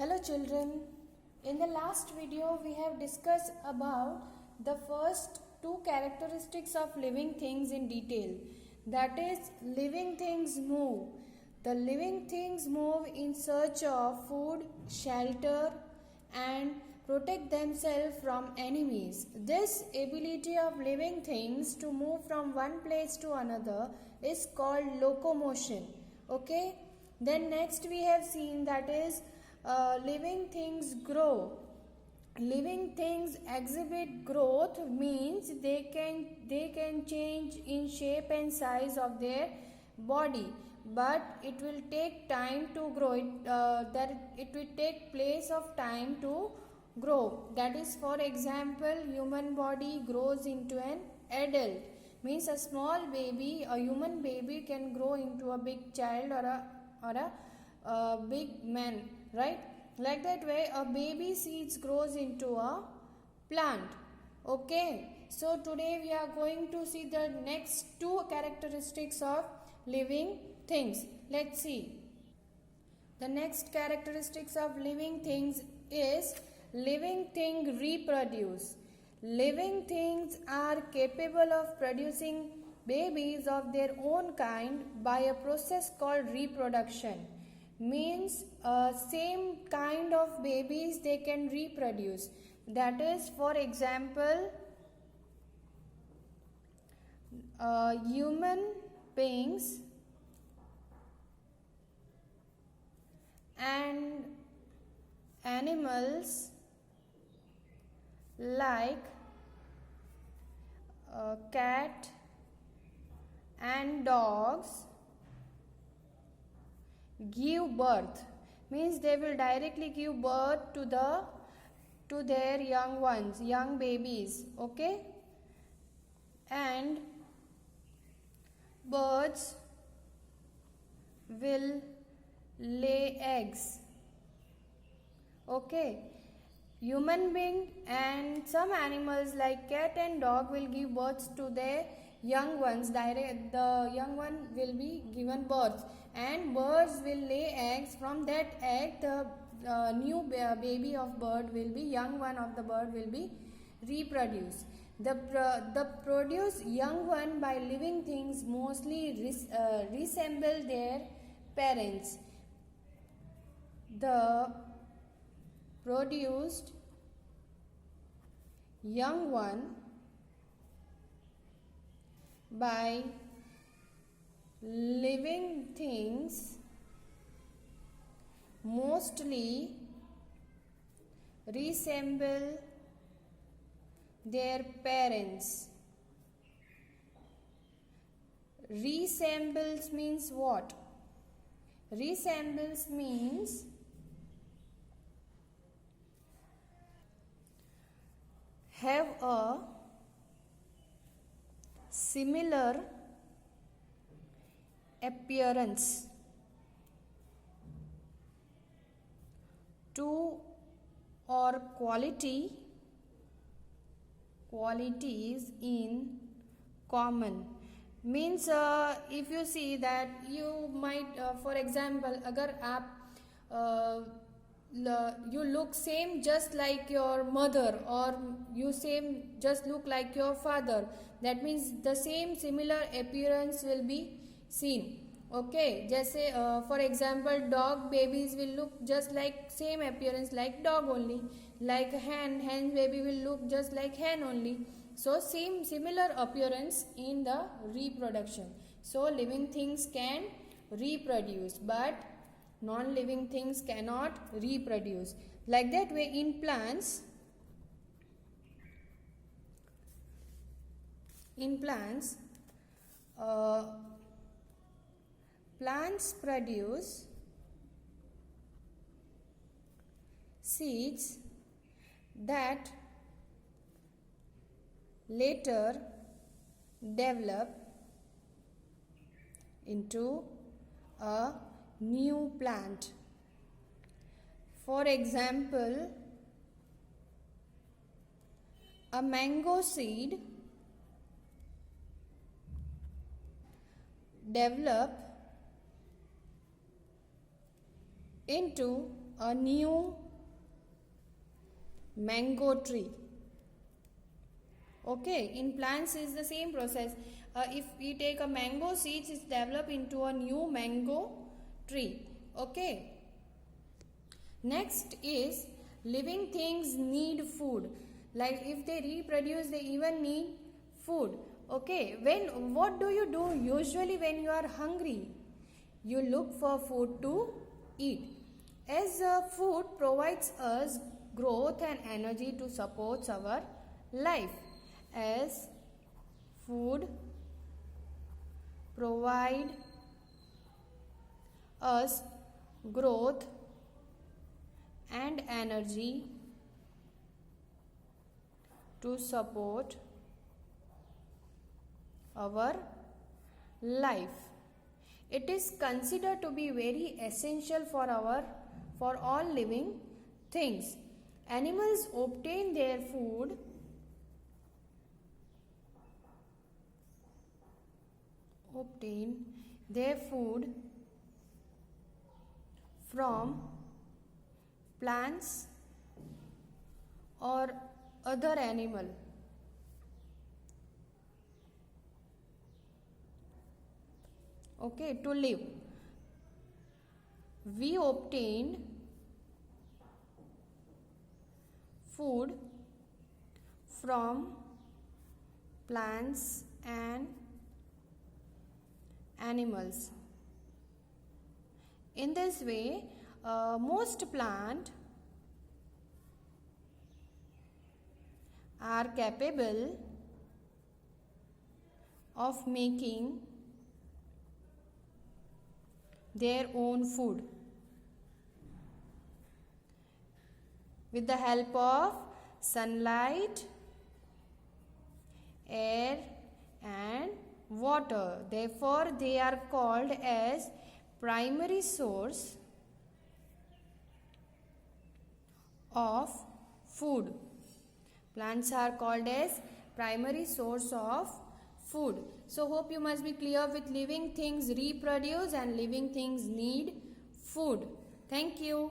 Hello children, in the last video we have discussed about the first two characteristics of living things in detail. That is, living things move. The living things move in search of food, shelter and protect themselves from enemies. This ability of living things to move from one place to another is called locomotion. Okay? Then next we have seen that is living things grow. Living things exhibit growth means they can change in shape and size of their body, but it will take time to grow. It will take place of time to grow. That is, for example, human body grows into an adult. Means a small baby, a human baby can grow into a big child or a big man, right? Like that way a baby seeds grows into a plant. Okay, so today we are going to see the next two characteristics of living things. Let's see. The next characteristics of living things is living thing reproduce. Living things are capable of producing babies of their own kind by a process called reproduction. Means same kind of babies they can reproduce. That is, for example, human beings and animals like cat and dogs give birth. Means they will directly give birth to their young ones, young babies. Okay, and birds will lay eggs. Okay, human being and some animals like cat and dog will give birth to their young ones. The young one will be given birth, and birds will lay eggs. From that egg the new baby of bird will be, young one of the bird will be reproduced. The produced young one by living things mostly resemble their parents. The produced young one by living things mostly resemble their parents. Resembles means what? Resembles means have a similar appearance to or qualities in common. Means if you see that you might for example अगर आप you look same just like your mother, or you same just look like your father, that means the same similar appearance will be seen. Okay, जैसे for example dog babies will look just like same appearance like dog only, like hen baby will look just like hen only. So similar appearance in the reproduction. So living things can reproduce, but non-living things cannot reproduce. Like that way in plants, plants produce seeds that later develop into a new plant. For example, a mango seed develop into a new mango tree. Okay, in plants is the same process. If we take a mango seeds, it's developed into a new mango tree. Okay. Next is living things need food. Like if they reproduce, they even need food. Okay. What do you do usually when you are hungry? You look for food to eat. As food provides us growth and energy to support our life. As food provide us growth and energy to support our life. It is considered to be very essential for all living things. Animals obtain their food from plants or other animal. Okay, to live. We obtained food from plants and animals. In this way, most plants are capable of making their own food with the help of sunlight, air and water. Therefore, they are called as primary source of food. Plants are called as primary source of food. So hope you must be clear with living things reproduce and living things need food. Thank you.